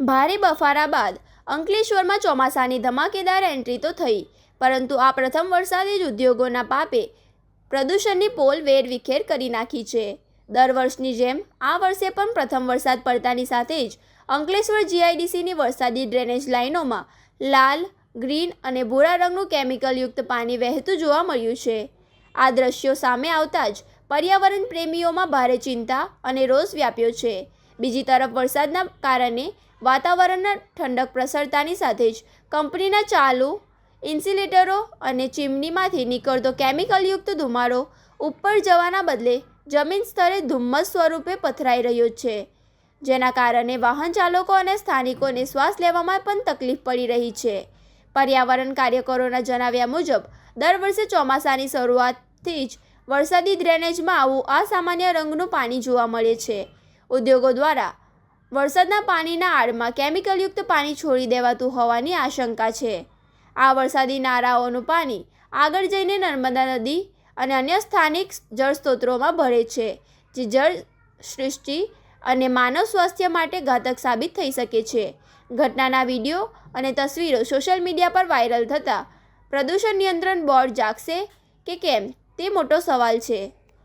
ભારે બફારા બાદ અંકલેશ્વરમાં ચોમાસાની ધમાકેદાર એન્ટ્રી તો થઈ, પરંતુ આ પ્રથમ વરસાદે જ ઉદ્યોગોના પાપે પ્રદૂષણની પોલ વેરવિખેર કરી નાખી છે. દર વર્ષની જેમ આ વર્ષે પણ પ્રથમ વરસાદ પડતાની સાથે જ અંકલેશ્વર જીઆઈડીસીની વરસાદી ડ્રેનેજ લાઇનોમાં લાલ, ગ્રીન અને ભૂરા રંગનું કેમિકલયુક્ત પાણી વહેતું જોવા મળ્યું છે. આ દ્રશ્યો સામે આવતા જ પર્યાવરણ પ્રેમીઓમાં ભારે ચિંતા અને રોષ વ્યાપ્યો છે. બીજી તરફ વરસાદના કારણે વાતાવરણમાં ઠંડક પ્રસરતાની સાથે જ કંપનીના ચાલુ ઇન્સ્યુલેટરો અને ચીમનીમાંથી નીકળતો કેમિકલયુક્ત ધુમાડો ઉપર જવાના બદલે જમીન સ્તરે ધુમ્મસ સ્વરૂપે પથરાઈ રહ્યો છે, જેના કારણે વાહન ચાલકો અને સ્થાનિકોને શ્વાસ લેવામાં પણ તકલીફ પડી રહી છે. પર્યાવરણ કાર્યકરોના જણાવ્યા મુજબ દર વર્ષે ચોમાસાની શરૂઆતથી જ વરસાદી ડ્રેનેજમાં આવું અસામાન્ય રંગનું પાણી જોવા મળે છે. ઉદ્યોગો દ્વારા વરસાદના પાણીના આડમાં કેમિકલયુક્ત પાણી છોડી દેવાતું હોવાની આશંકા છે. આ વરસાદી નાળાઓનું પાણી આગળ જઈને નર્મદા નદી અને અન્ય સ્થાનિક જળસ્ત્રોતોમાં ભળે છે, જે જળ સૃષ્ટિ અને માનવ સ્વાસ્થ્ય માટે ઘાતક સાબિત થઈ શકે છે. ઘટનાના વિડીયો અને તસવીરો સોશિયલ મીડિયા પર વાયરલ થતાં પ્રદૂષણ નિયંત્રણ બોર્ડ જાગશે કે કેમ તે મોટો સવાલ છે.